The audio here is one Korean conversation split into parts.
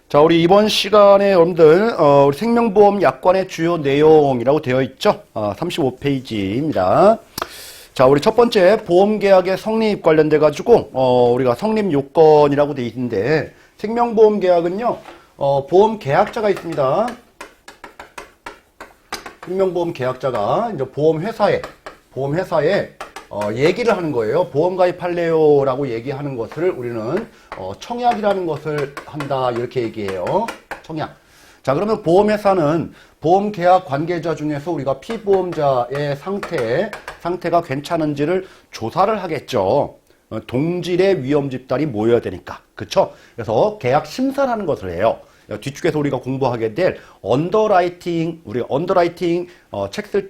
자, 우리 이번 시간에 여러분들, 우리 생명보험 약관의 주요 내용이라고 되어 있죠? 35페이지입니다. 자, 우리 첫 번째 보험계약의 성립 관련돼가지고, 우리가 성립 요건이라고 되어 있는데, 생명보험 계약은요, 보험 계약자가 있습니다. 생명보험 계약자가 이제 보험회사에, 얘기를 하는 거예요. 보험 가입할래요? 라고 얘기하는 것을 우리는 청약이라는 것을 한다. 이렇게 얘기해요. 청약. 자, 그러면 보험회사는 보험계약 관계자 중에서 우리가 피보험자의 상태가 괜찮은지를 조사를 하겠죠. 동질의 위험 집단이 모여야 되니까. 그쵸? 그래서 계약 심사를 하는 것을 해요. 뒤쪽에서 우리가 공부하게 될 언더라이팅,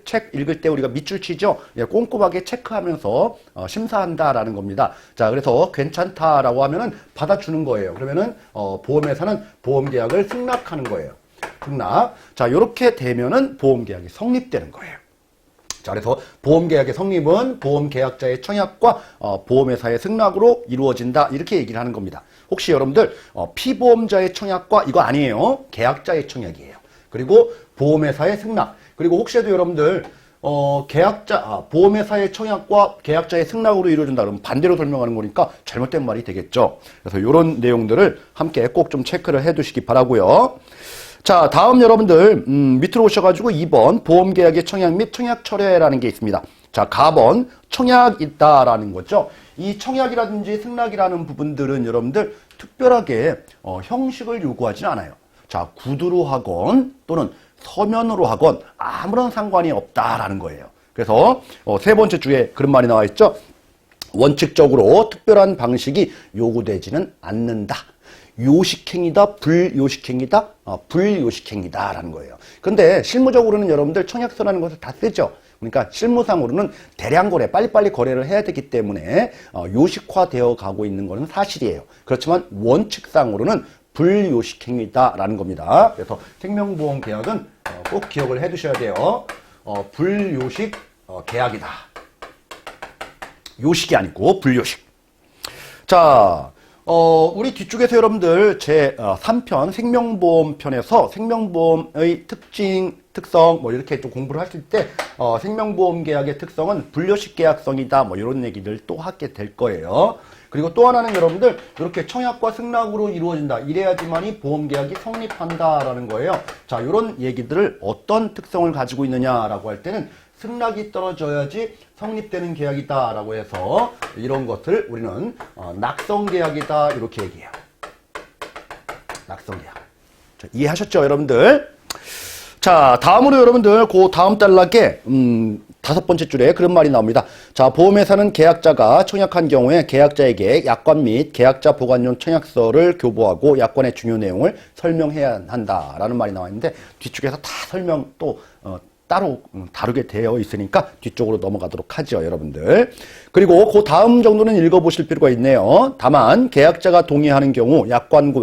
책 읽을 때 우리가 밑줄 치죠? 꼼꼼하게 체크하면서 심사한다라는 겁니다. 자, 그래서 괜찮다라고 하면은 받아주는 거예요. 그러면은 보험회사는 보험계약을 승낙하는 거예요. 승낙. 자, 요렇게 되면은 보험계약이 성립되는 거예요. 자, 그래서 보험계약의 성립은 보험계약자의 청약과 보험회사의 승낙으로 이루어진다. 이렇게 얘기를 하는 겁니다. 혹시 여러분들 피보험자의 청약과 이거 아니에요. 계약자의 청약이에요. 그리고 보험회사의 승낙. 그리고 혹시라도 여러분들 보험회사의 청약과 계약자의 승낙으로 이루어진다 그러면 반대로 설명하는 거니까 잘못된 말이 되겠죠. 그래서 이런 내용들을 함께 꼭 좀 체크를 해 두시기 바라고요. 자, 다음 여러분들 밑으로 오셔가지고 2번 보험계약의 청약 및 청약 철회라는 게 있습니다. 자, 가번 청약 있다라는 거죠. 이 청약이라든지 승낙이라는 부분들은 여러분들 특별하게 형식을 요구하지는 않아요. 자, 구두로 하건 또는 서면으로 하건 아무런 상관이 없다라는 거예요. 그래서 세 번째 줄에 그런 말이 나와 있죠. 원칙적으로 특별한 방식이 요구되지는 않는다. 요식행위다, 불요식행위다, 불요식행위다라는 거예요. 근데 실무적으로는 여러분들 청약서라는 것을 다 쓰죠. 그러니까 실무상으로는 대량 거래, 빨리빨리 거래를 해야 되기 때문에 요식화되어 가고 있는 것은 사실이에요. 그렇지만 원칙상으로는 불요식행위다라는 겁니다. 그래서 생명보험 계약은 꼭 기억을 해 두셔야 돼요. 불요식 계약이다. 요식이 아니고 불요식. 자, 우리 뒤쪽에서 여러분들 제 3편 생명보험 편에서 생명보험의 특성 뭐 이렇게 좀 공부를 하실 때 생명보험 계약의 특성은 불요식 계약성이다 뭐 이런 얘기를 또 하게 될 거예요. 그리고 또 하나는 여러분들 이렇게 청약과 승낙으로 이루어진다. 이래야지만이 보험 계약이 성립한다라는 거예요. 자, 이런 얘기들을 어떤 특성을 가지고 있느냐라고 할 때는 승낙이 떨어져야지 성립되는 계약이다라고 해서 이런 것을 우리는 낙성계약이다 이렇게 얘기해요. 낙성계약. 자, 이해하셨죠, 여러분들? 자, 다음으로 여러분들 그 다음 단락에 5번째 줄에 그런 말이 나옵니다. 자, 보험회사는 계약자가 청약한 경우에 계약자에게 약관 및 계약자 보관용 청약서를 교부하고 약관의 중요 내용을 설명해야 한다라는 말이 나와 있는데 뒤쪽에서 다 설명 또 따로 다루게 되어 있으니까 뒤쪽으로 넘어가도록 하죠, 여러분들. 그리고 그 다음 정도는 읽어보실 필요가 있네요. 다만 계약자가 동의하는 경우 약관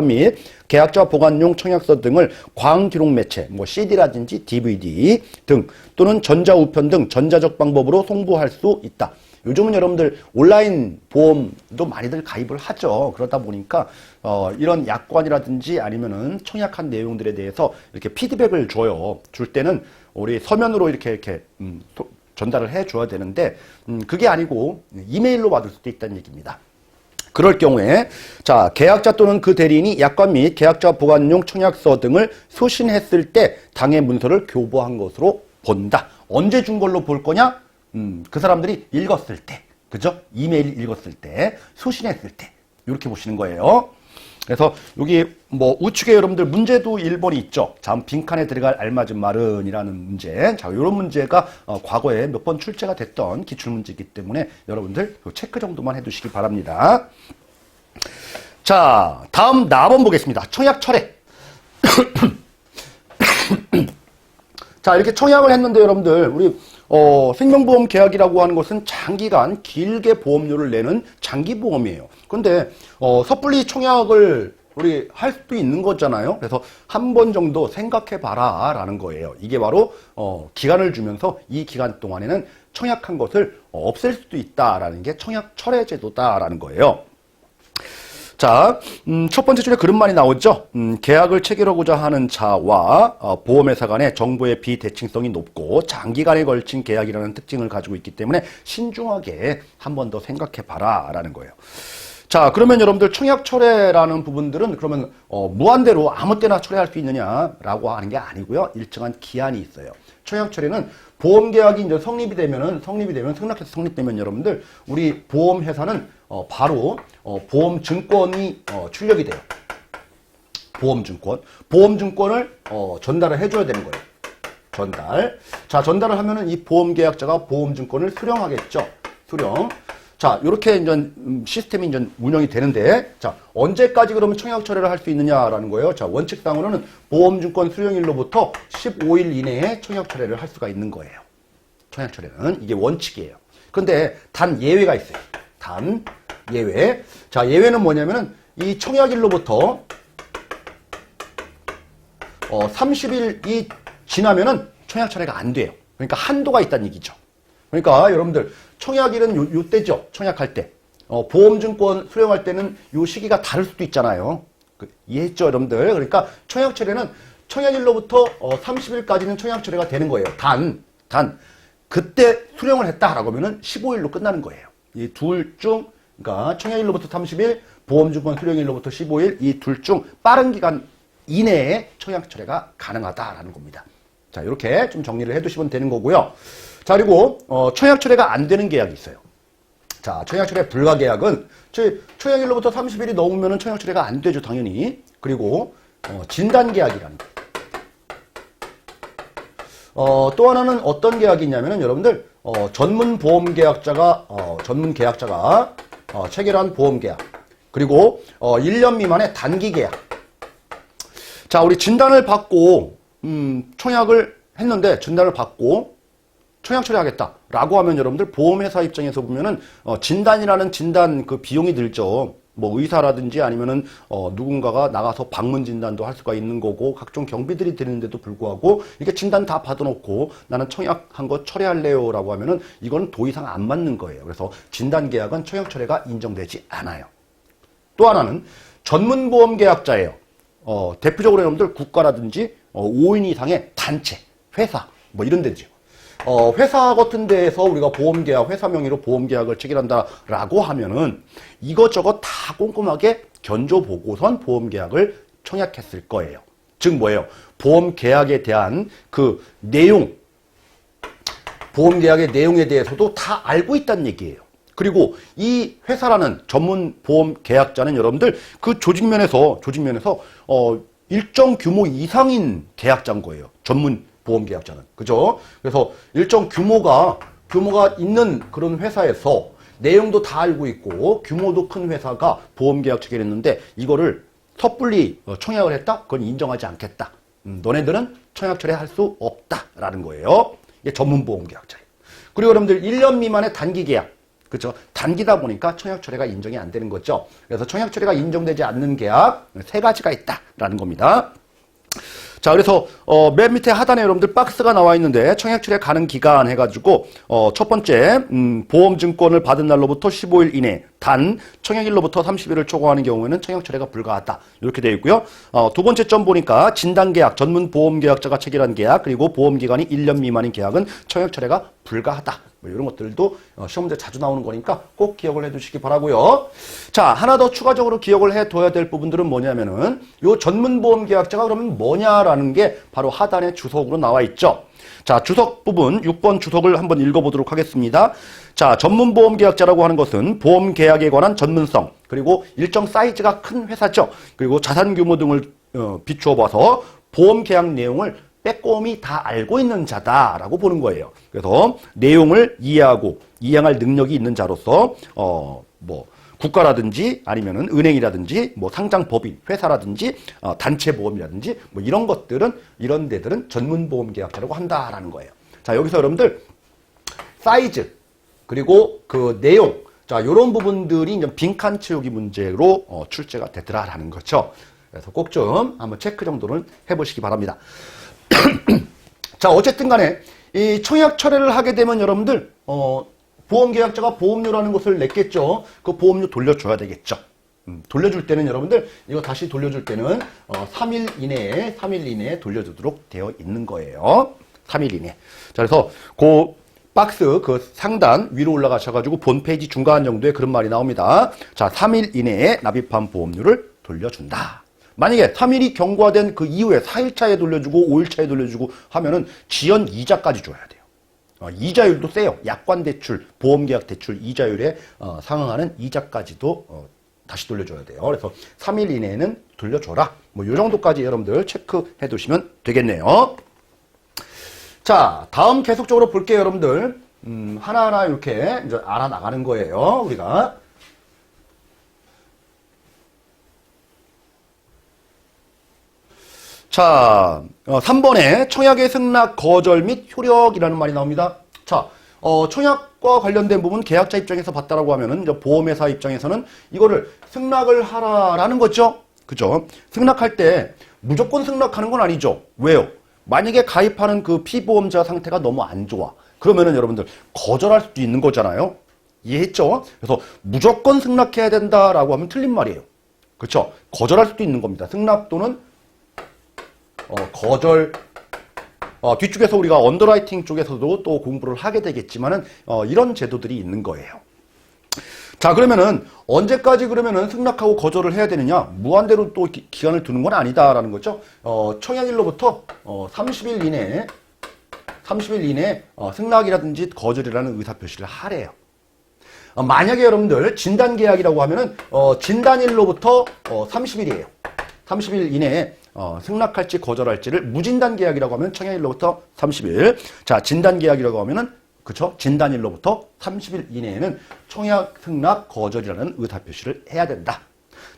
및 계약자 보관용 청약서 등을 광기록 매체, 뭐 CD라든지 DVD 등 또는 전자우편 등 전자적 방법으로 송부할 수 있다. 요즘은 여러분들 온라인 보험도 많이들 가입을 하죠. 그러다 보니까 이런 약관이라든지 아니면은 청약한 내용들에 대해서 이렇게 피드백을 줘요. 줄 때는 우리 서면으로 이렇게 전달을 해 줘야 되는데 그게 아니고 이메일로 받을 수도 있다는 얘기입니다. 그럴 경우에 자, 계약자 또는 그 대리인이 약관 및 계약자 보관용 청약서 등을 수신했을 때 당해 문서를 교부한 것으로 본다. 언제 준 걸로 볼 거냐? 그 사람들이 읽었을 때, 그죠? 이메일 읽었을 때, 수신했을 때, 이렇게 보시는 거예요. 그래서 여기 뭐 우측에 여러분들 문제도 1번이 있죠. 자, 빈칸에 들어갈 알맞은 말은이라는 문제. 자, 이런 문제가 과거에 몇 번 출제가 됐던 기출문제이기 때문에 여러분들 체크 정도만 해두시기 바랍니다. 자, 다음 4번 보겠습니다. 청약 철회. 자, 이렇게 청약을 했는데 여러분들 우리 생명보험 계약이라고 하는 것은 장기간 길게 보험료를 내는 장기보험이에요. 그런데 섣불리 청약을 우리 할 수도 있는 거잖아요. 그래서 한 번 정도 생각해 봐라 라는 거예요. 이게 바로 기간을 주면서 이 기간 동안에는 청약한 것을 없앨 수도 있다라는 게 청약 철회 제도다라는 거예요. 자, 첫 번째 줄에 그런 말이 나오죠. 계약을 체결하고자 하는 자와 보험회사 간의 정보의 비대칭성이 높고 장기간에 걸친 계약이라는 특징을 가지고 있기 때문에 신중하게 한 번 더 생각해봐라 라는 거예요. 자, 그러면 여러분들 청약 철회라는 부분들은 그러면 무한대로 아무 때나 철회할 수 있느냐라고 하는 게 아니고요. 일정한 기한이 있어요. 청약 철회는 보험 계약이 이제 승낙해서 성립되면 여러분들 우리 보험회사는 바로 보험증권이 출력이 돼요. 보험증권을 전달을 해줘야 되는 거예요. 전달. 자, 전달을 하면은 이 보험계약자가 보험증권을 수령하겠죠. 수령. 자, 이렇게 이제 시스템이 이제 운영이 되는데, 자, 언제까지 그러면 청약 철회를 할 수 있느냐라는 거예요. 자, 원칙상으로는 보험증권 수령일로부터 15일 이내에 청약 철회를 할 수가 있는 거예요. 청약 철회는 이게 원칙이에요. 그런데 단 예외가 있어요. 단 예외. 자, 예외는 뭐냐면은 이 청약일로부터 30일이 지나면은 청약 철회가 안 돼요. 그러니까 한도가 있다는 얘기죠. 그러니까 여러분들 청약일은 요때죠. 청약할 때. 보험증권 수령할 때는 요 시기가 다를 수도 있잖아요. 이해했죠, 여러분들? 그러니까 청약 철회는 청약일로부터 30일까지는 청약 철회가 되는 거예요. 단 그때 수령을 했다라고 하면은 15일로 끝나는 거예요. 이 둘 중, 그러니까 청약일로부터 30일, 보험증권 수령일로부터 15일, 이 둘 중 빠른 기간 이내에 청약 철회가 가능하다라는 겁니다. 자, 이렇게 좀 정리를 해두시면 되는 거고요. 자, 그리고 청약 철회가 안 되는 계약이 있어요. 자, 청약 철회 불가 계약은 청약일로부터 30일이 넘으면 청약 철회가 안 되죠, 당연히. 그리고 진단 계약이라는 거. 또 하나는 어떤 계약이 있냐면은 여러분들 전문 보험 계약자가 전문 계약자가 체결한 보험 계약. 그리고 1년 미만의 단기 계약. 자, 우리 진단을 받고 청약을 했는데 진단을 받고 청약 처리하겠다라고 하면 여러분들 보험회사 입장에서 보면은 진단이라는 진단 그 비용이 들죠. 뭐 의사라든지 아니면은 누군가가 나가서 방문 진단도 할 수가 있는 거고 각종 경비들이 드는데도 불구하고 이렇게 진단 다 받아놓고 나는 청약한 거 처리할래요라고 하면은 이건 도 이상 안 맞는 거예요. 그래서 진단 계약은 청약 처리가 인정되지 않아요. 또 하나는 전문 보험 계약자예요. 대표적으로 여러분들 국가라든지 5인 이상의 단체, 회사 뭐 이런 데죠. 회사 같은 데에서 우리가 보험계약, 회사 명의로 보험계약을 체결한다라고 하면은 이것저것 다 꼼꼼하게 견줘보고선 보험계약을 청약했을 거예요. 즉 뭐예요? 보험계약에 대한 그 내용, 보험계약의 내용에 대해서도 다 알고 있다는 얘기예요. 그리고 이 회사라는 전문 보험계약자는 여러분들 그 조직면에서 일정 규모 이상인 계약자인 거예요. 전문 보험계약자는. 그죠? 그래서 일정 규모가 있는 그런 회사에서 내용도 다 알고 있고 규모도 큰 회사가 보험계약 체결했는데 이거를 섣불리 청약을 했다? 그건 인정하지 않겠다. 너네들은 청약 철회할 수 없다라는 거예요. 이게 전문 보험계약자예요. 그리고 여러분들 1년 미만의 단기 계약. 그렇죠? 단기다 보니까 청약 철회가 인정이 안 되는 거죠. 그래서 청약 철회가 인정되지 않는 계약 3가지가 있다라는 겁니다. 자, 그래서 맨 밑에 하단에 여러분들 박스가 나와 있는데 청약 철회 가능 기간 해가지고 첫 번째 보험증권을 받은 날로부터 15일 이내 단 청약일로부터 30일을 초과하는 경우에는 청약 철회가 불가하다 이렇게 되어 있고요. 두 번째 점 보니까 진단계약, 전문 보험계약자가 체결한 계약 그리고 보험기간이 1년 미만인 계약은 청약 철회가 불가하다. 뭐 이런 것들도 시험 문제 자주 나오는 거니까 꼭 기억을 해두시기 바라고요. 자, 하나 더 추가적으로 기억을 해둬야 될 부분들은 뭐냐면은 요 전문보험계약자가 그러면 뭐냐라는 게 바로 하단에 주석으로 나와 있죠. 자, 주석 부분 6번 주석을 한번 읽어보도록 하겠습니다. 자, 전문보험계약자라고 하는 것은 보험계약에 관한 전문성 그리고 일정 사이즈가 큰 회사죠. 그리고 자산 규모 등을 비추어 봐서 보험계약 내용을 빼꼼히 다 알고 있는 자다라고 보는 거예요. 그래서 내용을 이해하고 이해할 능력이 있는 자로서 뭐 국가라든지 아니면은 은행이라든지 뭐 상장법인 회사라든지 단체 보험이라든지 뭐 이런 것들은 이런 데들은 전문 보험 계약자라고 한다라는 거예요. 자, 여기서 여러분들 사이즈 그리고 그 내용 자, 요런 부분들이 이제 빈칸 채우기 문제로 출제가 되더라라는 거죠. 그래서 꼭 좀 한번 체크 정도는 해보시기 바랍니다. 자, 어쨌든 간에 이 청약 철회를 하게 되면 여러분들 보험계약자가 보험료라는 것을 냈겠죠. 그 보험료 돌려줘야 되겠죠. 돌려줄 때는 여러분들 이거 다시 돌려줄 때는 3일 이내에 돌려주도록 되어 있는 거예요. 3일 이내. 자, 그래서 그 박스 그 상단 위로 올라가셔가지고 본 페이지 중간 정도에 그런 말이 나옵니다. 자, 3일 이내에 납입한 보험료를 돌려준다. 만약에 3일이 경과된 그 이후에 4일차에 돌려주고 5일차에 돌려주고 하면은 지연 이자까지 줘야 돼요. 이자율도 세요. 약관대출, 보험계약대출 이자율에 상응하는 이자까지도 다시 돌려줘야 돼요. 그래서 3일 이내에는 돌려줘라. 뭐 이 정도까지 여러분들 체크해 두시면 되겠네요. 자, 다음 계속적으로 볼게요, 여러분들. 하나하나 이렇게 이제 알아나가는 거예요, 우리가. 자, 3번에 청약의 승낙, 거절 및 효력이라는 말이 나옵니다. 자, 청약과 관련된 부분 계약자 입장에서 봤다라고 하면은 이제 보험회사 입장에서는 이거를 승낙을 하라라는 거죠. 그죠? 승낙할 때 무조건 승낙하는 건 아니죠. 왜요? 만약에 가입하는 그 피보험자 상태가 너무 안 좋아. 그러면은 여러분들 거절할 수도 있는 거잖아요. 이해했죠? 그래서 무조건 승낙해야 된다라고 하면 틀린 말이에요. 그렇죠? 거절할 수도 있는 겁니다. 승낙 또는 거절. 뒤쪽에서 우리가 언더라이팅 쪽에서도 또 공부를 하게 되겠지만은 이런 제도들이 있는 거예요. 자, 그러면은 언제까지 그러면은 승낙하고 거절을 해야 되느냐? 무한대로 또 기간을 두는 건 아니다라는 거죠. 청약일로부터 30일 이내에 승낙이라든지 거절이라는 의사표시를 하래요. 만약에 여러분들 진단계약이라고 하면은 진단일로부터 30일이에요. 30일 이내에 승낙할지 거절할지를 무진단계약이라고 하면 청약일로부터 30일. 자, 진단계약이라고 하면은 그쵸? 진단일로부터 30일 이내에는 청약 승낙 거절이라는 의사표시를 해야 된다.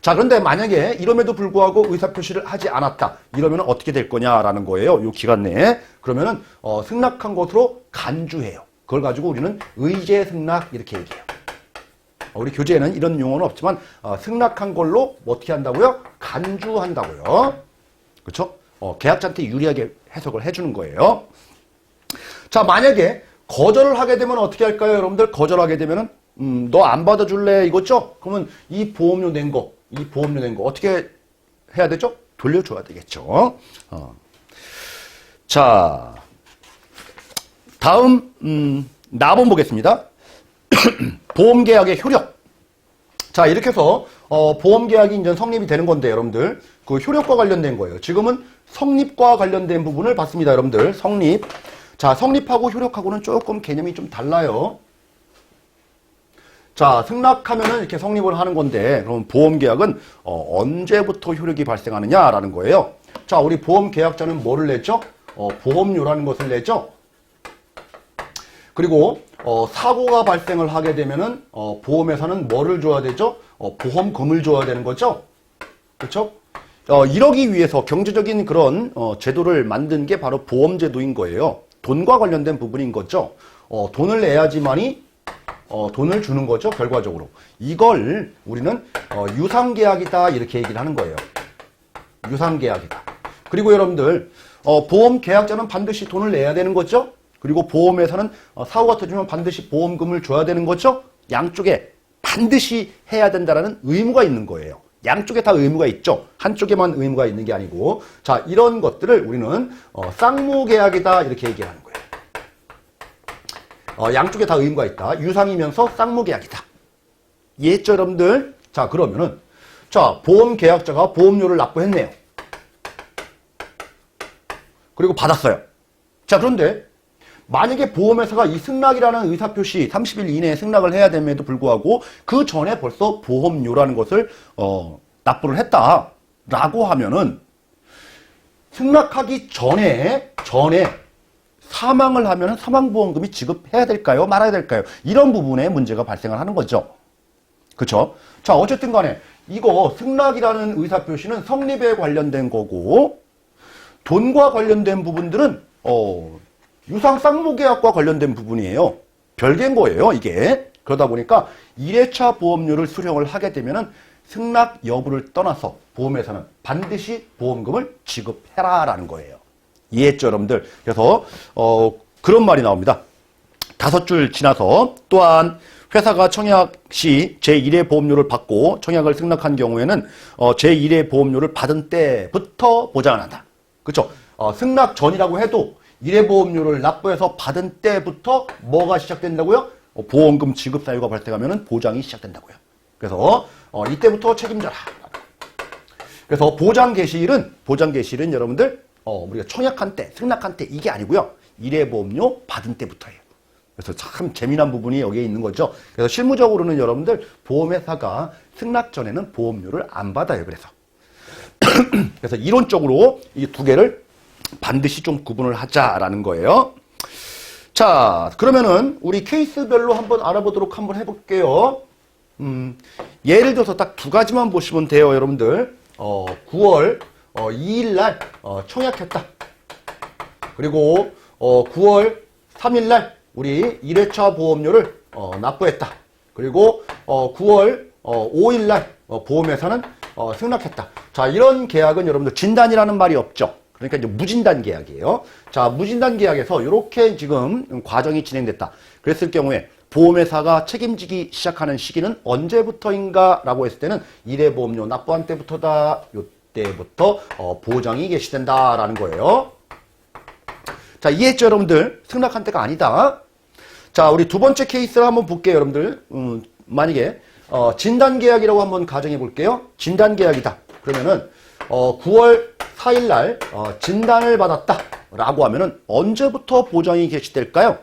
자, 그런데 만약에 이럼에도 불구하고 의사표시를 하지 않았다. 이러면 어떻게 될 거냐라는 거예요. 이 기간 내에. 그러면은 승낙한 것으로 간주해요. 그걸 가지고 우리는 의제 승낙 이렇게 얘기해요. 우리 교재에는 이런 용어는 없지만 승낙한 걸로 어떻게 한다고요? 간주한다고요. 그렇죠? 계약자한테 유리하게 해석을 해주는 거예요. 자, 만약에 거절을 하게 되면 어떻게 할까요, 여러분들? 거절하게 되면은 너 안 받아줄래 이거죠? 그러면 이 보험료 낸 거 어떻게 해야 되죠? 돌려줘야 되겠죠. 자, 다음 나번 보겠습니다. 보험계약의 효력. 자, 이렇게 해서 보험계약이 이제 성립이 되는 건데 여러분들 그 효력과 관련된 거예요. 지금은 성립과 관련된 부분을 봤습니다, 여러분들. 성립. 자, 성립하고 효력하고는 조금 개념이 좀 달라요. 자, 승낙하면은 이렇게 성립을 하는 건데 그럼 보험계약은 언제부터 효력이 발생하느냐라는 거예요. 자, 우리 보험계약자는 뭐를 냈죠? 보험료라는 것을 냈죠. 그리고 사고가 발생을 하게 되면은 보험회사는 뭐를 줘야 되죠? 보험금을 줘야 되는 거죠. 그렇죠? 이러기 위해서 경제적인 그런 제도를 만든 게 바로 보험제도인 거예요. 돈과 관련된 부분인 거죠. 돈을 내야지만이 돈을 주는 거죠. 결과적으로. 이걸 우리는 유상계약이다 이렇게 얘기를 하는 거예요. 유상계약이다. 그리고 여러분들 보험계약자는 반드시 돈을 내야 되는 거죠. 그리고 보험회사는 사고가 터지면 반드시 보험금을 줘야 되는 거죠. 양쪽에 반드시 해야 된다는 의무가 있는 거예요. 양쪽에 다 의무가 있죠. 한쪽에만 의무가 있는 게 아니고. 자, 이런 것들을 우리는 쌍무계약이다 이렇게 얘기하는 거예요. 양쪽에 다 의무가 있다. 유상이면서 쌍무계약이다. 이해했죠, 여러분들? 자, 그러면은 자, 보험계약자가 보험료를 납부했네요. 그리고 받았어요. 자, 그런데 만약에 보험회사가 이 승낙이라는 의사표시 30일 이내에 승낙을 해야 됨에도 불구하고 그 전에 벌써 보험료라는 것을 납부를 했다라고 하면은 승낙하기 전에 사망을 하면은 사망보험금이 지급해야 될까요? 말아야 될까요? 이런 부분에 문제가 발생을 하는 거죠. 그렇죠? 자, 어쨌든 간에 이거 승낙이라는 의사표시는 성립에 관련된 거고 돈과 관련된 부분들은 유상 쌍무계약과 관련된 부분이에요. 별개인 거예요, 이게. 그러다 보니까 1회차 보험료를 수령을 하게 되면은 승낙 여부를 떠나서 보험회사는 반드시 보험금을 지급해라라는 거예요. 이해했죠, 여러분들? 그래서 그런 말이 나옵니다. 5줄 지나서 또한 회사가 청약 시 제1의 보험료를 받고 청약을 승낙한 경우에는 제1의 보험료를 받은 때부터 보장을 한다. 그렇죠? 승낙 전이라고 해도 1회 보험료를 납부해서 받은 때부터 뭐가 시작된다고요? 보험금 지급 사유가 발생하면 보장이 시작된다고요. 그래서 이때부터 책임져라. 그래서 보장 개시일은 여러분들 우리가 청약한 때, 승낙한 때 이게 아니고요. 1회 보험료 받은 때부터예요. 그래서 참 재미난 부분이 여기에 있는 거죠. 그래서 실무적으로는 여러분들 보험회사가 승낙 전에는 보험료를 안 받아요. 그래서 이론적으로 이 두 개를 반드시 좀 구분을 하자라는 거예요. 자, 그러면은 우리 케이스별로 한번 알아보도록 한번 해볼게요. 예를 들어서 딱 두 가지만 보시면 돼요, 여러분들. 9월 2일 날 청약했다. 그리고 9월 3일 날 우리 1회차 보험료를 납부했다. 그리고 9월 5일 날 보험회사는 승낙했다. 자, 이런 계약은 여러분들 진단이라는 말이 없죠. 그러니까 이제 무진단 계약이에요. 자, 무진단 계약에서 이렇게 지금 과정이 진행됐다. 그랬을 경우에 보험회사가 책임지기 시작하는 시기는 언제부터인가 라고 했을 때는 1회 보험료 납부한 때부터다. 요때부터 보장이 개시된다라는 거예요. 자, 이해했죠, 여러분들? 승낙한 때가 아니다. 자, 우리 두 번째 케이스를 한번 볼게요, 여러분들. 만약에 진단계약이라고 한번 가정해 볼게요. 진단계약이다. 그러면은 9월 4일 날 진단을 받았다 라고 하면은 언제부터 보장이 개시될까요?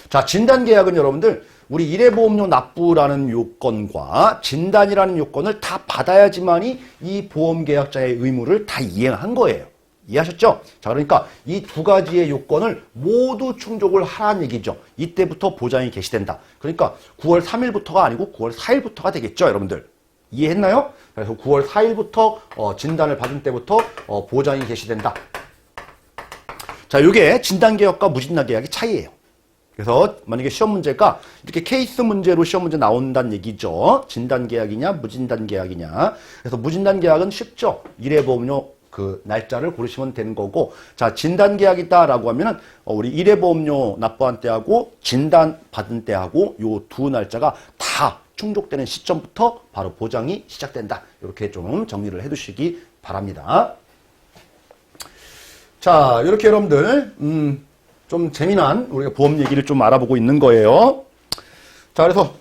자, 진단계약은 여러분들 우리 1회 보험료 납부라는 요건과 진단이라는 요건을 다 받아야지만이 이 보험계약자의 의무를 다 이행한 거예요. 이해하셨죠? 자, 그러니까 이 두 가지의 요건을 모두 충족을 하라는 얘기죠. 이때부터 보장이 개시된다. 그러니까 9월 3일부터가 아니고 9월 4일부터가 되겠죠, 여러분들. 이해했나요? 그래서 9월 4일부터 진단을 받은 때부터 보장이 개시된다. 자, 이게 진단계약과 무진단계약의 차이예요. 그래서 만약에 시험 문제가 이렇게 케이스 문제로 시험 문제 나온다는 얘기죠. 진단계약이냐 무진단계약이냐. 그래서 무진단계약은 쉽죠. 1회 보험료 그 날짜를 고르시면 되는 거고, 자, 진단계약이다라고 하면은 우리 1회 보험료 납부한 때하고 진단 받은 때하고 요 두 날짜가 다 충족되는 시점부터 바로 보장이 시작된다. 이렇게 좀 정리를 해두시기 바랍니다. 자, 이렇게 여러분들 좀 재미난 우리가 보험 얘기를 좀 알아보고 있는 거예요. 자, 그래서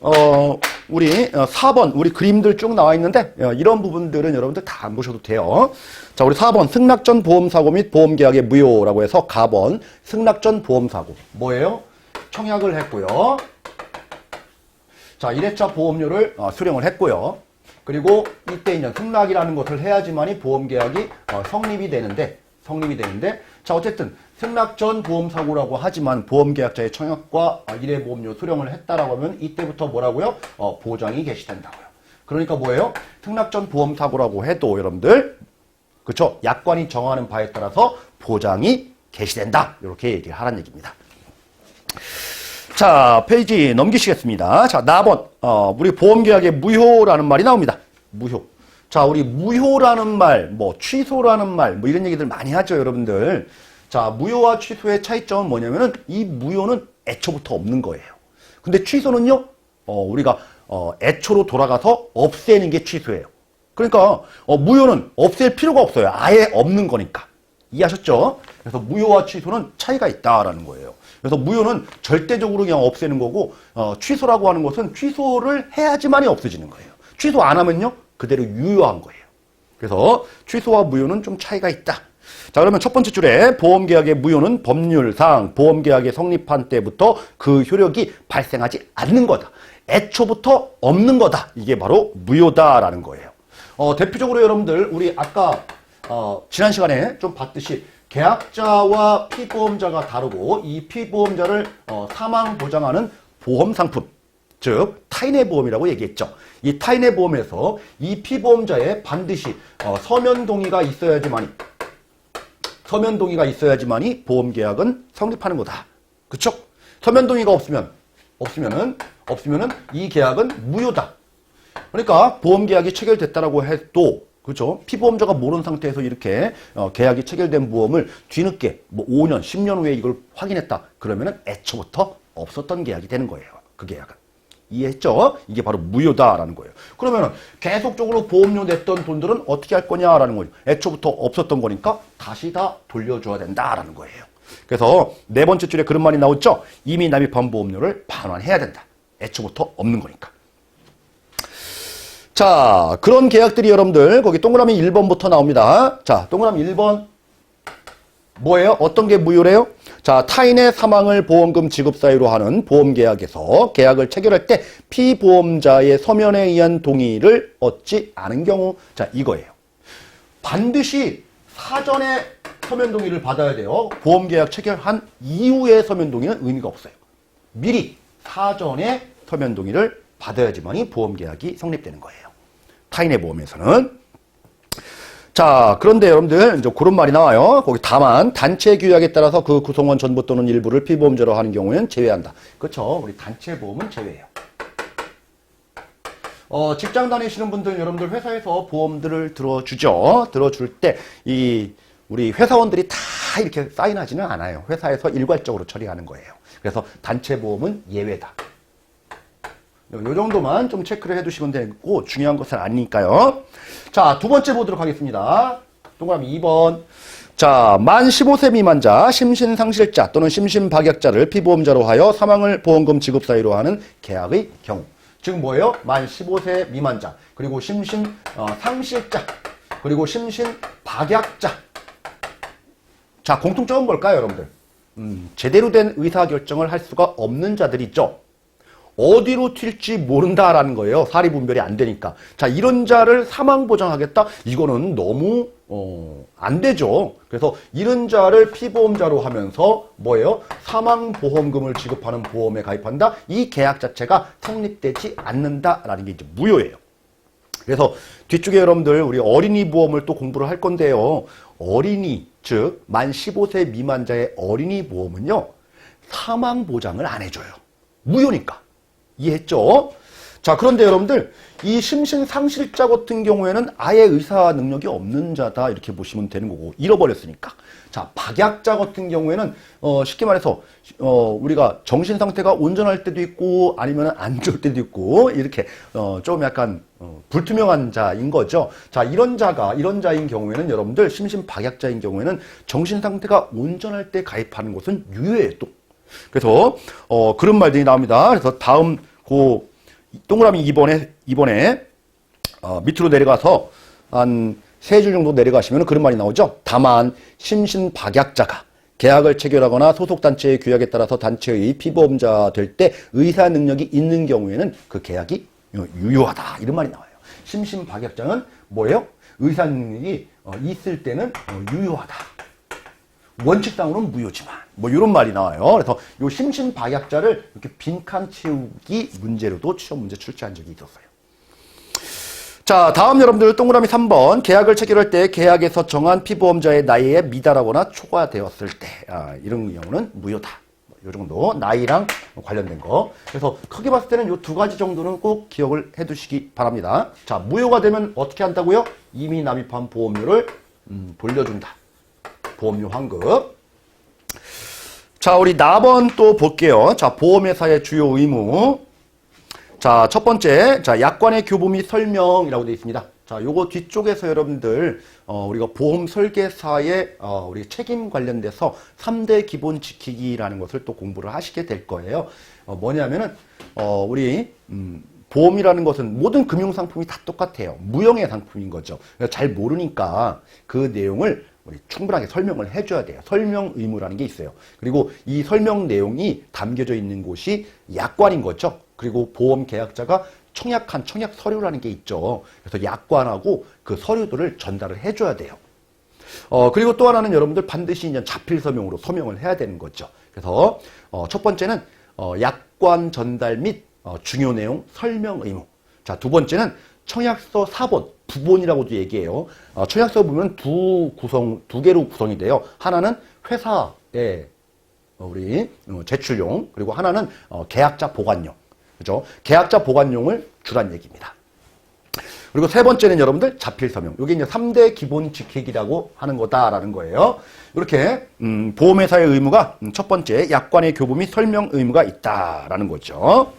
우리 4번 우리 그림들 쭉 나와 있는데 이런 부분들은 여러분들 다 안 보셔도 돼요. 자, 우리 4번 승낙전 보험사고 및 보험계약의 무효라고 해서 가번 승낙전 보험사고 뭐예요? 청약을 했고요. 자, 1회차 보험료를 수령을 했고요. 그리고 이때 이제 승낙이라는 것을 해야지만이 보험계약이 성립이 되는데 자, 어쨌든 승낙 전 보험사고라고 하지만 보험계약자의 청약과 1회 보험료 수령을 했다라고 하면 이때부터 뭐라고요? 보장이 개시된다고요. 그러니까 뭐예요? 승낙 전 보험사고라고 해도 여러분들 그렇죠? 약관이 정하는 바에 따라서 보장이 개시된다. 이렇게 얘기를 하라는 얘기입니다. 자, 페이지 넘기시겠습니다. 자, 4번 우리 보험계약의 무효라는 말이 나옵니다. 무효. 자, 우리 무효라는 말, 뭐 취소라는 말, 뭐 이런 얘기들 많이 하죠, 여러분들. 자, 무효와 취소의 차이점은 뭐냐면은 이 무효는 애초부터 없는 거예요. 근데 취소는요, 우리가 애초로 돌아가서 없애는 게 취소예요. 그러니까 무효는 없앨 필요가 없어요. 아예 없는 거니까. 이해하셨죠? 그래서 무효와 취소는 차이가 있다라는 거예요. 그래서 무효는 절대적으로 그냥 없애는 거고 취소라고 하는 것은 취소를 해야지만이 없어지는 거예요. 취소 안 하면요, 그대로 유효한 거예요. 그래서 취소와 무효는 좀 차이가 있다. 자, 그러면 첫 번째 줄에 보험계약의 무효는 법률상 보험계약의 성립한 때부터 그 효력이 발생하지 않는 거다. 애초부터 없는 거다. 이게 바로 무효다라는 거예요. 대표적으로 여러분들 우리 아까 지난 시간에 좀 봤듯이 계약자와 피보험자가 다르고 이 피보험자를 사망 보장하는 보험 상품, 즉 타인의 보험이라고 얘기했죠. 이 타인의 보험에서 이 피보험자의 반드시 서면 동의가 있어야지만이 보험계약은 성립하는 거다. 그쵸? 서면 동의가 없으면은 이 계약은 무효다. 그러니까 보험계약이 체결됐다라고 해도 그렇죠? 피보험자가 모르는 상태에서 이렇게 계약이 체결된 보험을 뒤늦게 뭐 5년, 10년 후에 이걸 확인했다. 그러면은 애초부터 없었던 계약이 되는 거예요. 그 계약은. 이해했죠? 이게 바로 무효다라는 거예요. 그러면은 계속적으로 보험료 냈던 돈들은 어떻게 할 거냐라는 거죠. 애초부터 없었던 거니까 다시 다 돌려줘야 된다라는 거예요. 그래서 네 번째 줄에 그런 말이 나오죠. 이미 납입한 보험료를 반환해야 된다. 애초부터 없는 거니까. 자, 그런 계약들이 여러분들 거기 동그라미 1번부터 나옵니다. 자, 동그라미 1번 뭐예요? 어떤 게 무효래요? 자, 타인의 사망을 보험금 지급 사유로 하는 보험계약에서 계약을 체결할 때 피보험자의 서면에 의한 동의를 얻지 않은 경우, 자, 이거예요. 반드시 사전에 서면 동의를 받아야 돼요. 보험계약 체결한 이후에 서면 동의는 의미가 없어요. 미리 사전에 서면 동의를 받아야지만이 보험계약이 성립되는 거예요. 타인의 보험에서는. 자, 그런데 여러분들 이제 그런 말이 나와요. 거기 다만 단체 규약에 따라서 그 구성원 전부 또는 일부를 피보험자로 하는 경우에는 제외한다. 그렇죠? 우리 단체 보험은 제외해요. 직장 다니시는 분들 여러분들 회사에서 보험들을 들어주죠. 들어줄 때 우리 회사원들이 다 이렇게 사인하지는 않아요. 회사에서 일괄적으로 처리하는 거예요. 그래서 단체 보험은 예외다. 요 정도만 좀 체크를 해두시면 되고 중요한 것은 아니니까요. 자, 두 번째 보도록 하겠습니다. 동그라미 2번. 자, 만 15세 미만자, 심신상실자 또는 심신박약자를 피보험자로 하여 사망을 보험금 지급 사유로 하는 계약의 경우. 즉 뭐예요? 만 15세 미만자, 그리고 심신상실자, 그리고 심신박약자. 자, 공통점은 뭘까요, 여러분들? 제대로 된 의사결정을 할 수가 없는 자들이 있죠. 어디로 튈지 모른다라는 거예요. 사리분별이 안 되니까. 자, 이런 자를 사망보장하겠다? 이거는 너무 안 되죠. 그래서 이런 자를 피보험자로 하면서 뭐예요? 사망보험금을 지급하는 보험에 가입한다? 이 계약 자체가 성립되지 않는다라는 게 이제 무효예요. 그래서 뒤쪽에 여러분들 우리 어린이 보험을 또 공부를 할 건데요. 어린이, 즉 만 15세 미만자의 어린이 보험은요. 사망보장을 안 해줘요. 무효니까. 이해했죠? 자, 그런데 여러분들 이 심신상실자 같은 경우에는 아예 의사 능력이 없는 자다 이렇게 보시면 되는 거고 잃어버렸으니까. 자, 박약자 같은 경우에는 쉽게 말해서 우리가 정신 상태가 온전할 때도 있고 아니면 안 좋을 때도 있고 이렇게 좀 약간 불투명한 자인 거죠. 자, 이런 자인 경우에는 여러분들 심신박약자인 경우에는 정신 상태가 온전할 때 가입하는 것은 유효해요. 또. 그래서 그런 말들이 나옵니다. 그래서 다음 동그라미 2번에 밑으로 내려가서 한 3줄 정도 내려가시면 그런 말이 나오죠. 다만 심신박약자가 계약을 체결하거나 소속단체의 규약에 따라서 단체의 피보험자 될 때 의사 능력이 있는 경우에는 그 계약이 유효하다. 이런 말이 나와요. 심신박약자는 뭐예요? 의사 능력이 있을 때는 유효하다. 원칙상으로는 무효지만 뭐 이런 말이 나와요. 그래서 요 심신박약자를 이렇게 빈칸 채우기 문제로도 시험 문제 출제한 적이 있었어요. 자, 다음 여러분들 동그라미 3번. 계약을 체결할 때 계약에서 정한 피보험자의 나이에 미달하거나 초과되었을 때 이런 경우는 무효다. 요 정도 나이랑 관련된 거. 그래서 크게 봤을 때는 요 두 가지 정도는 꼭 기억을 해 두시기 바랍니다. 자, 무효가 되면 어떻게 한다고요? 이미 납입한 보험료를 돌려준다. 보험료 환급. 자, 우리 4번 또 볼게요. 자, 보험회사의 주요 의무. 자, 첫 번째, 자, 약관의 교부 및 설명이라고 되어 있습니다. 자, 요거 뒤쪽에서 여러분들, 우리가 보험 설계사의, 우리 책임 관련돼서 3대 기본 지키기라는 것을 또 공부를 하시게 될 거예요. 뭐냐면은, 우리, 보험이라는 것은 모든 금융상품이 다 똑같아요. 무형의 상품인 거죠. 잘 모르니까 그 내용을 우리 충분하게 설명을 해줘야 돼요. 설명 의무라는 게 있어요. 그리고 이 설명 내용이 담겨져 있는 곳이 약관인 거죠. 그리고 보험 계약자가 청약 서류라는 게 있죠. 그래서 약관하고 그 서류들을 전달을 해줘야 돼요. 그리고 또 하나는 여러분들 반드시 이제 자필 서명으로 서명을 해야 되는 거죠. 그래서 첫 번째는 약관 전달 및 중요 내용 설명 의무. 자, 두 번째는 청약서 사본, 부본이라고도 얘기해요. 청약서 보면 두 개로 구성이 돼요. 하나는 회사의 우리 제출용, 그리고 하나는 계약자 보관용. 그죠? 계약자 보관용을 주란 얘기입니다. 그리고 세 번째는 여러분들 자필 서명. 이게 이제 3대 기본 지키기라고 하는 거다라는 거예요. 이렇게 보험회사의 의무가 첫 번째 약관의 교부 및 설명 의무가 있다라는 거죠.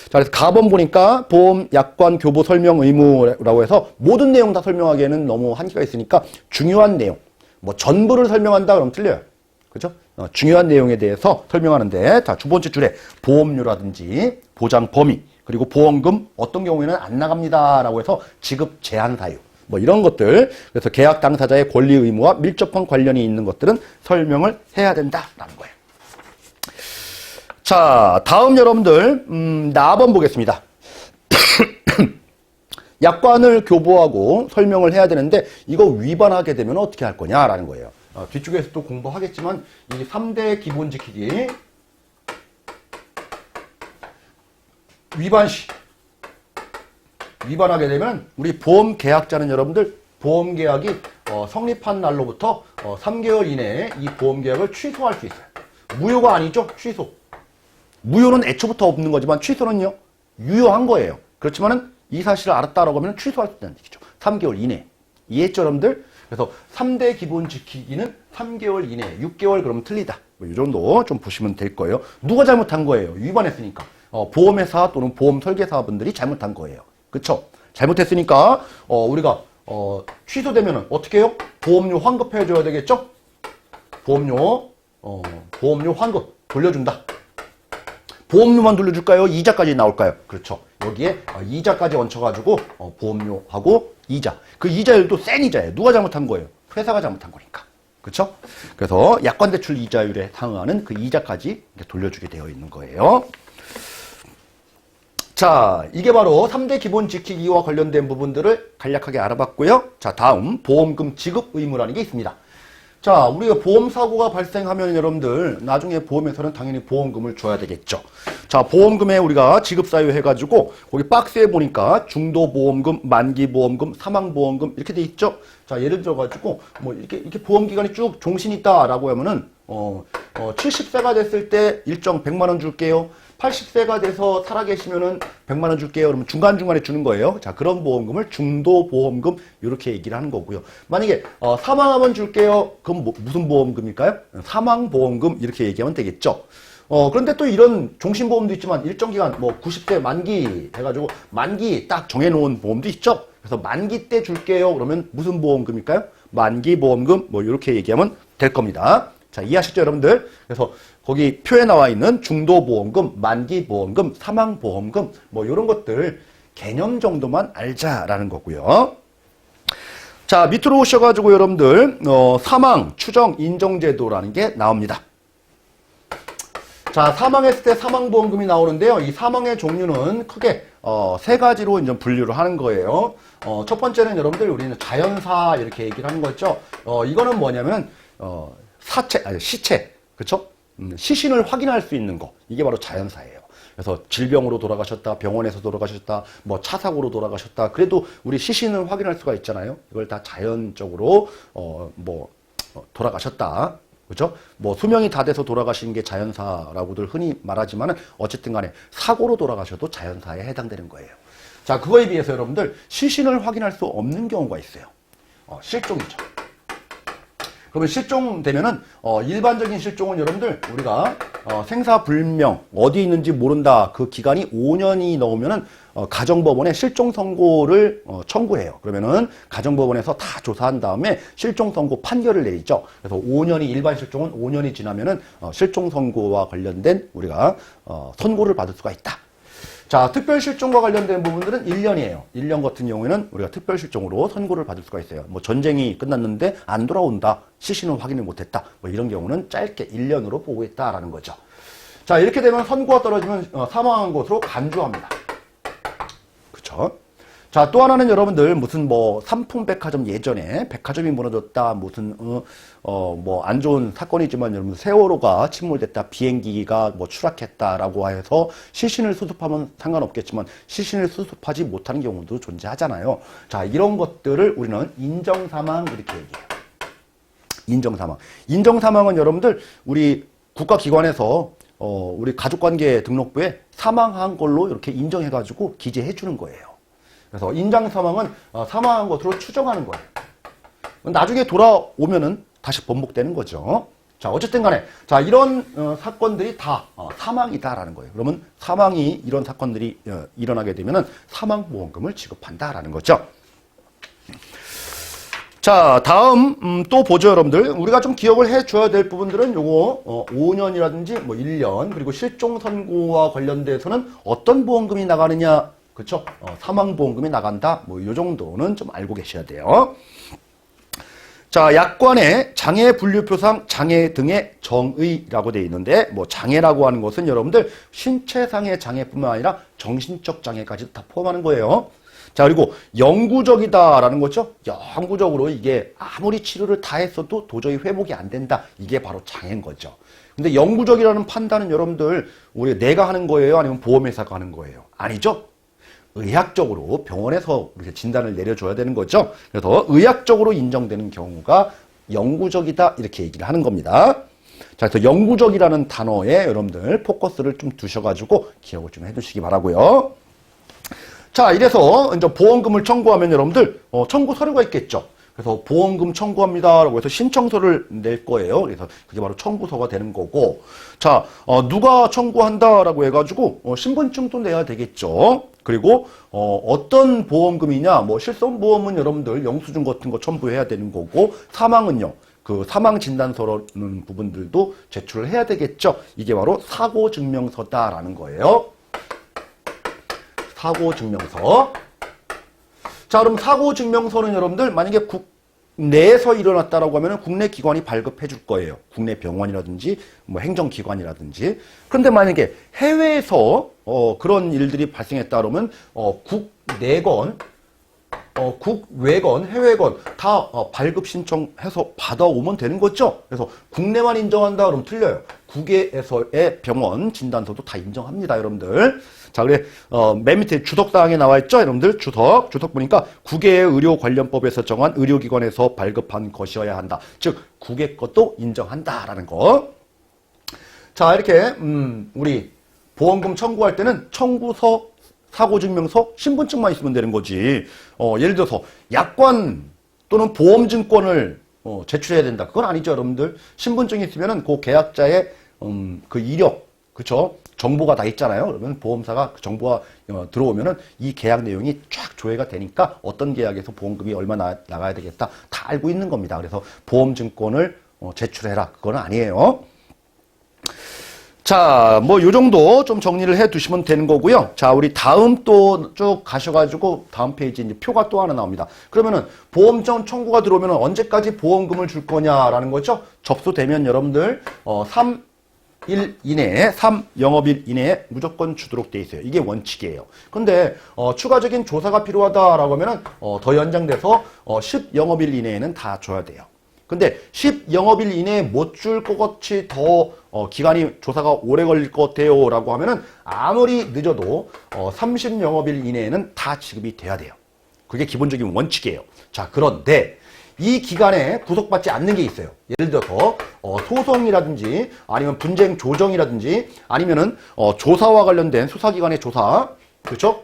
자, 그래서 가번 보니까 보험 약관 교부 설명 의무라고 해서 모든 내용 다 설명하기에는 너무 한계가 있으니까 중요한 내용, 뭐 전부를 설명한다 그러면 틀려요. 그죠? 중요한 내용에 대해서 설명하는데, 자, 두 번째 줄에 보험료라든지 보장 범위, 그리고 보험금 어떤 경우에는 안 나갑니다라고 해서 지급 제한 사유, 뭐 이런 것들, 그래서 계약 당사자의 권리 의무와 밀접한 관련이 있는 것들은 설명을 해야 된다라는 거예요. 자, 다음 여러분들 나번 보겠습니다. 약관을 교부하고 설명을 해야 되는데 이거 위반하게 되면 어떻게 할 거냐라는 거예요. 뒤쪽에서 또 공부하겠지만 이 3대 기본 지키기 위반 시 위반하게 되면 우리 보험 계약자는 여러분들 보험 계약이 성립한 날로부터 3개월 이내에 이 보험 계약을 취소할 수 있어요. 무효가 아니죠. 취소. 무효는 애초부터 없는 거지만 취소는요 유효한 거예요. 그렇지만은 이 사실을 알았다라고 하면 취소할 수 있다는 얘기죠. 3개월 이내. 이해했죠, 여러분들? 그래서 3대 기본 지키기는 3개월 이내, 6개월 그러면 틀리다. 뭐 이 정도 좀 보시면 될 거예요. 누가 잘못한 거예요? 위반했으니까. 보험회사 또는 보험 설계사분들이 잘못한 거예요. 그쵸? 잘못했으니까 우리가 취소되면은 어떻게 해요? 보험료 환급해 줘야 되겠죠? 보험료 환급 돌려준다. 보험료만 돌려줄까요? 이자까지 나올까요? 그렇죠. 여기에 이자까지 얹혀가지고 보험료하고 이자. 그 이자율도 센 이자예요. 누가 잘못한 거예요? 회사가 잘못한 거니까. 그렇죠? 그래서 약관대출 이자율에 상응하는 그 이자까지 돌려주게 되어 있는 거예요. 자, 이게 바로 3대 기본 지키기와 관련된 부분들을 간략하게 알아봤고요. 자, 다음 보험금 지급 의무라는 게 있습니다. 자, 우리가 보험사고가 발생하면 여러분들 나중에 보험회사는 당연히 보험금을 줘야 되겠죠. 자, 보험금에 우리가 지급사유 해가지고 거기 박스에 보니까 중도보험금, 만기보험금, 사망보험금 이렇게 돼 있죠. 자, 예를 들어가지고 뭐 이렇게 보험기간이 쭉 종신이 있다라고 하면은 70세가 됐을 때 일정 100만 원 줄게요. 80세가 돼서 살아계시면은 100만 원 줄게요. 그러면 중간중간에 주는 거예요. 자, 그런 보험금을 중도보험금 이렇게 얘기를 하는 거고요. 만약에 사망하면 줄게요. 그럼 무슨 보험금일까요? 사망보험금 이렇게 얘기하면 되겠죠. 그런데 또 이런 종신보험도 있지만 일정 기간 뭐 90세 만기 해가지고 만기 딱 정해놓은 보험도 있죠. 그래서 만기 때 줄게요. 그러면 무슨 보험금일까요? 만기보험금 뭐 이렇게 얘기하면 될 겁니다. 자, 이해하셨죠, 여러분들? 그래서 거기 표에 나와 있는 중도보험금, 만기보험금, 사망보험금 뭐 이런 것들 개념 정도만 알자라는 거고요. 자, 밑으로 오셔가지고 여러분들 사망 추정 인정제도라는 게 나옵니다. 자, 사망했을 때 사망보험금이 나오는데요. 이 사망의 종류는 크게 세 가지로 이제 분류를 하는 거예요. 첫 번째는 여러분들 우리는 자연사 이렇게 얘기를 하는 거죠. 이거는 뭐냐면 시체, 그렇죠? 시신을 확인할 수 있는 거. 이게 바로 자연사예요. 그래서 질병으로 돌아가셨다, 병원에서 돌아가셨다, 뭐 차사고로 돌아가셨다. 그래도 우리 시신을 확인할 수가 있잖아요. 이걸 다 자연적으로 돌아가셨다. 그죠? 뭐 수명이 다 돼서 돌아가신 게 자연사라고들 흔히 말하지만은 어쨌든 간에 사고로 돌아가셔도 자연사에 해당되는 거예요. 자, 그거에 비해서 여러분들 시신을 확인할 수 없는 경우가 있어요. 실종이죠. 그러면 실종되면은 일반적인 실종은 여러분들 우리가 생사불명 어디 있는지 모른다 그 기간이 5년이 넘으면은 가정법원에 실종 선고를 청구해요. 그러면은 가정법원에서 다 조사한 다음에 실종 선고 판결을 내리죠. 그래서 5년이 일반 실종은 5년이 지나면은 실종 선고와 관련된 우리가 선고를 받을 수가 있다. 자, 특별실종과 관련된 부분들은 1년이에요. 1년 같은 경우에는 우리가 특별실종으로 선고를 받을 수가 있어요. 뭐 전쟁이 끝났는데 안 돌아온다. 시신을 확인을 못했다. 뭐 이런 경우는 짧게 1년으로 보고 있다라는 거죠. 자, 이렇게 되면 선고가 떨어지면 사망한 것으로 간주합니다. 그쵸? 자, 또 하나는 여러분들 무슨 뭐 삼풍백화점 예전에 백화점이 무너졌다 무슨 뭐 안 좋은 사건이지만 여러분 세월호가 침몰됐다 비행기가 뭐 추락했다라고 해서 시신을 수습하면 상관없겠지만 시신을 수습하지 못하는 경우도 존재하잖아요. 자, 이런 것들을 우리는 인정사망 이렇게 얘기해요. 인정사망. 인정사망은 여러분들 우리 국가기관에서 우리 가족관계 등록부에 사망한 걸로 이렇게 인정해가지고 기재해 주는 거예요. 그래서 인정사망은 사망한 것으로 추정하는 거예요. 나중에 돌아오면은 다시 번복되는 거죠. 자, 어쨌든 간에 자, 이런 사건들이 다 사망이다라는 거예요. 그러면 사망이 이런 사건들이 일어나게 되면은 사망보험금을 지급한다라는 거죠. 자, 다음 또 보죠, 여러분들. 우리가 좀 기억을 해줘야 될 부분들은 요거 5년이라든지 뭐 1년 그리고 실종 선고와 관련돼서는 어떤 보험금이 나가느냐, 그렇죠? 사망보험금이 나간다. 뭐 요 정도는 좀 알고 계셔야 돼요. 자, 약관에 장애 분류표상 장애 등의 정의라고 되어 있는데, 뭐 장애라고 하는 것은 여러분들 신체상의 장애뿐만 아니라 정신적 장애까지 다 포함하는 거예요. 자, 그리고 영구적이다라는 거죠. 영구적으로 이게 아무리 치료를 다 했어도 도저히 회복이 안 된다. 이게 바로 장애인 거죠. 근데 영구적이라는 판단은 여러분들 우리 내가 하는 거예요? 아니면 보험회사가 하는 거예요? 아니죠. 의학적으로 병원에서 이렇게 진단을 내려줘야 되는 거죠. 그래서 의학적으로 인정되는 경우가 영구적이다 이렇게 얘기를 하는 겁니다. 자, 그래서 영구적이라는 단어에 여러분들 포커스를 좀 두셔가지고 기억을 좀 해두시기 바라고요. 자, 이래서 이제 보험금을 청구하면 여러분들 청구 서류가 있겠죠. 그래서 보험금 청구합니다라고 해서 신청서를 낼 거예요. 그래서 그게 바로 청구서가 되는 거고, 자, 누가 청구한다라고 해가지고 신분증도 내야 되겠죠. 그리고 어떤 보험금이냐, 뭐 실손보험은 여러분들 영수증 같은 거 첨부해야 되는 거고, 사망은요. 그 사망 진단서라는 부분들도 제출을 해야 되겠죠. 이게 바로 사고증명서다라는 거예요. 사고증명서. 자, 그럼 사고증명서는 여러분들 만약에 국내에서 일어났다라고 하면 국내 기관이 발급해 줄 거예요. 국내 병원이라든지 뭐 행정기관이라든지. 그런데 만약에 해외에서 그런 일들이 발생했다 그러면 국내건 국외건 해외건 다 발급 신청해서 받아오면 되는 거죠. 그래서 국내만 인정한다 그러면 틀려요. 국외에서의 병원 진단서도 다 인정합니다, 여러분들. 자, 그래 맨 밑에 주석사항에 나와 있죠, 여러분들. 주석 보니까 국외의 의료관련법에서 정한 의료기관에서 발급한 것이어야 한다. 즉 국외 것도 인정한다라는 거. 자, 이렇게 우리 보험금 청구할 때는 청구서, 사고증명서, 신분증만 있으면 되는 거지. 예를 들어서 약관 또는 보험증권을 제출해야 된다. 그건 아니죠, 여러분들. 신분증이 있으면은 그 계약자의 그 이력, 그쵸? 정보가 다 있잖아요. 그러면 보험사가 그 정보가 들어오면은 이 계약 내용이 쫙 조회가 되니까 어떤 계약에서 보험금이 얼마 나가야 되겠다. 다 알고 있는 겁니다. 그래서 보험증권을 제출해라. 그건 아니에요. 자, 뭐 요 정도 좀 정리를 해 두시면 되는 거고요. 자, 우리 다음 또 쭉 가셔가지고 다음 페이지 이제 표가 또 하나 나옵니다. 그러면은 보험점 청구가 들어오면은 언제까지 보험금을 줄 거냐라는 거죠. 접수되면 여러분들 3일 이내에 3영업일 이내에 무조건 주도록 돼 있어요. 이게 원칙이에요. 근데 추가적인 조사가 필요하다라고 하면은 더 연장돼서 10영업일 이내에는 다 줘야 돼요. 근데 10영업일 이내에 못 줄 것 같이 더 기간이 조사가 오래 걸릴 것 같아요 라고 하면은 아무리 늦어도 30영업일 이내에는 다 지급이 돼야 돼요. 그게 기본적인 원칙이에요. 자, 그런데 이 기간에 구속받지 않는 게 있어요. 예를 들어서 소송이라든지 아니면 분쟁 조정이라든지 아니면은 조사와 관련된 수사기관의 조사, 그렇죠?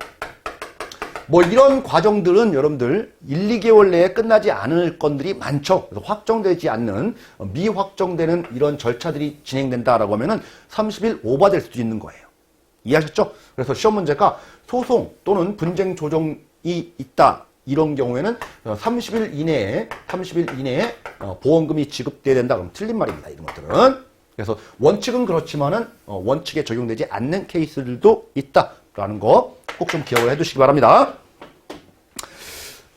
뭐 이런 과정들은 여러분들 1, 2개월 내에 끝나지 않을 건들이 많죠. 그래서 확정되지 않는 미확정되는 이런 절차들이 진행된다라고 하면은 30일 오버될 수도 있는 거예요. 이해하셨죠? 그래서 시험 문제가 소송 또는 분쟁 조정이 있다. 이런 경우에는 30일 이내에 보험금이 지급돼야 된다. 그럼 틀린 말입니다. 이런 것들은. 그래서 원칙은 그렇지만은 원칙에 적용되지 않는 케이스들도 있다라는 거 꼭 좀 기억을 해두시기 바랍니다.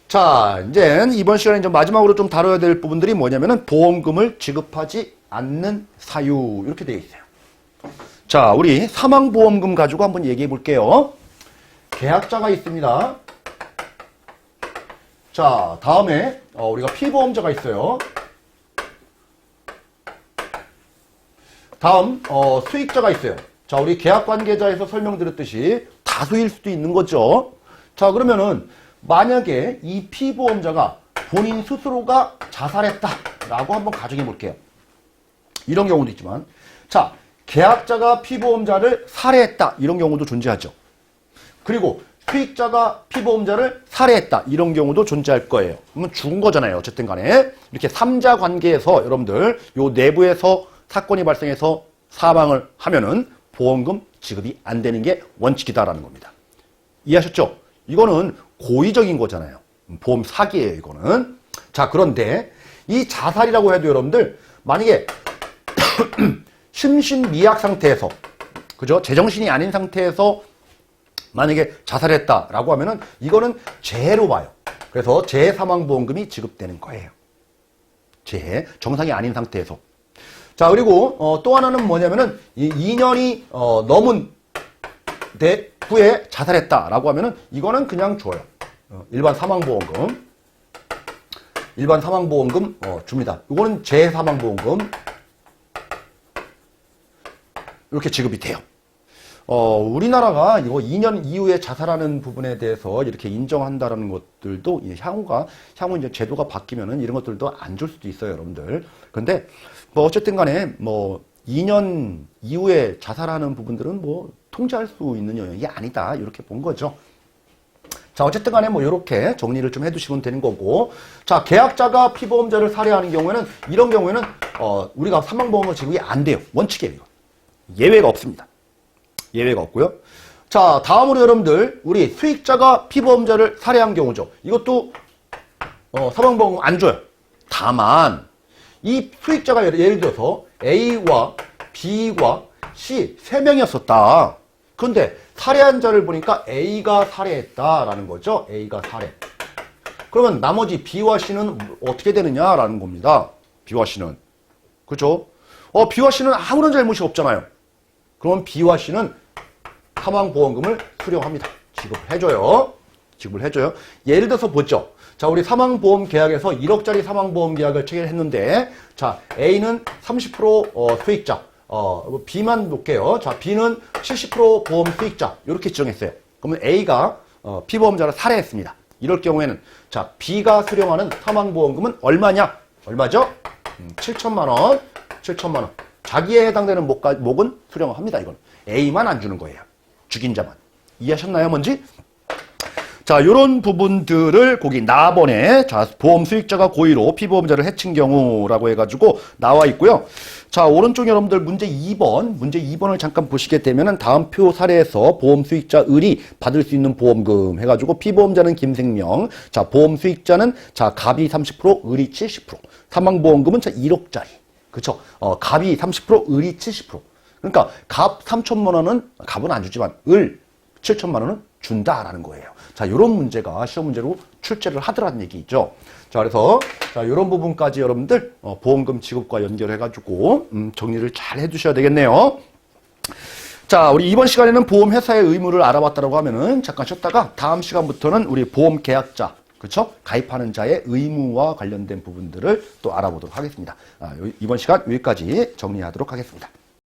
자, 이제 이번 시간에 좀 마지막으로 좀 다뤄야 될 부분들이 뭐냐면은 보험금을 지급하지 않는 사유 이렇게 되어 있어요. 자, 우리 사망보험금 가지고 한번 얘기해 볼게요. 계약자가 있습니다. 자, 다음에 우리가 피보험자가 있어요. 다음 수익자가 있어요. 자, 우리 계약관계자에서 설명드렸듯이 다수일 수도 있는 거죠. 자, 그러면은 만약에 이 피보험자가 본인 스스로가 자살했다라고 한번 가정해 볼게요. 이런 경우도 있지만, 자, 계약자가 피보험자를 살해했다 이런 경우도 존재하죠. 그리고 수익자가 피보험자를 살해했다 이런 경우도 존재할 거예요. 그러면 죽은 거잖아요. 어쨌든 간에 이렇게 3자 관계에서 여러분들 요 내부에서 사건이 발생해서 사망을 하면은 보험금 지급이 안 되는 게 원칙이다라는 겁니다. 이해하셨죠? 이거는 고의적인 거잖아요. 보험 사기예요, 이거는. 자, 그런데 이 자살이라고 해도 여러분들 만약에 심신미약 상태에서, 그죠? 제정신이 아닌 상태에서 만약에 자살했다라고 하면은 이거는 재해로 봐요. 그래서 재해 사망보험금이 지급되는 거예요. 재해, 정상이 아닌 상태에서. 자, 그리고 또 하나는 뭐냐면은 2년이 넘은 후에 자살했다라고 하면은 이거는 그냥 줘요. 일반 사망보험금 줍니다. 이거는 재해 사망보험금 이렇게 지급이 돼요. 우리나라가 이거 2년 이후에 자살하는 부분에 대해서 이렇게 인정한다라는 것들도 향후 이제 제도가 바뀌면은 이런 것들도 안 줄 수도 있어요, 여러분들. 근데 뭐 어쨌든 간에 뭐 2년 이후에 자살하는 부분들은 뭐 통제할 수 있는 영역이 아니다. 이렇게 본 거죠. 자, 어쨌든 간에 뭐 이렇게 정리를 좀 해두시면 되는 거고. 자, 계약자가 피보험자를 살해하는 경우에는 이런 경우에는 우리가 사망보험을 지급이 안 돼요. 원칙이에요. 이거. 예외가 없습니다. 예외가 없고요. 자, 다음으로 여러분들 우리 수익자가 피보험자를 살해한 경우죠. 이것도 사망보험 안 줘요. 다만 이 수익자가 예를 들어서 A와 B와 C 3명이었었다. 그런데 살해한 자를 보니까 A가 살해했다라는 거죠. A가 살해. 그러면 나머지 B와 C는 어떻게 되느냐라는 겁니다. B와 C는. 그렇죠? B와 C는 아무런 잘못이 없잖아요. 그러면 B와 C는 사망보험금을 수령합니다. 지급을 해줘요. 예를 들어서 보죠. 자, 우리 사망보험 계약에서 1억짜리 사망보험 계약을 체결했는데, 자, A는 30% 수익자, B만 놓을게요. 자, B는 70% 보험 수익자, 이렇게 지정했어요. 그러면 A가 피보험자를 살해했습니다. 이럴 경우에는, 자, B가 수령하는 사망보험금은 얼마냐? 얼마죠? 7천만 원. 자기에 해당되는 목은 수령합니다. 이건 A만 안 주는 거예요. 죽인 자만. 이해하셨나요, 뭔지? 자, 요런 부분들을 거기 나번에, 자, 보험 수익자가 고의로 피보험자를 해친 경우라고 해가지고 나와 있고요. 자, 오른쪽 여러분들 문제 2번을 잠깐 보시게 되면은 다음 표 사례에서 보험 수익자 을이 받을 수 있는 보험금 해가지고 피보험자는 김생명, 자, 보험 수익자는 자, 갑이 30%, 을이 70%, 사망보험금은 자, 1억짜리. 그쵸? 갑이 30%, 을이 70%. 그러니까 갑 3천만 원은 갑은 안 주지만 을 7천만 원은 준다라는 거예요. 자, 요런 문제가 시험 문제로 출제를 하더라는 얘기죠. 자, 그래서 자, 요런 부분까지 여러분들 보험금 지급과 연결해가지고 정리를 잘 해두셔야 되겠네요. 자, 우리 이번 시간에는 보험회사의 의무를 알아봤다고 하면은 잠깐 쉬었다가 다음 시간부터는 우리 보험 계약자, 그렇죠? 가입하는 자의 의무와 관련된 부분들을 또 알아보도록 하겠습니다. 이번 시간 여기까지 정리하도록 하겠습니다.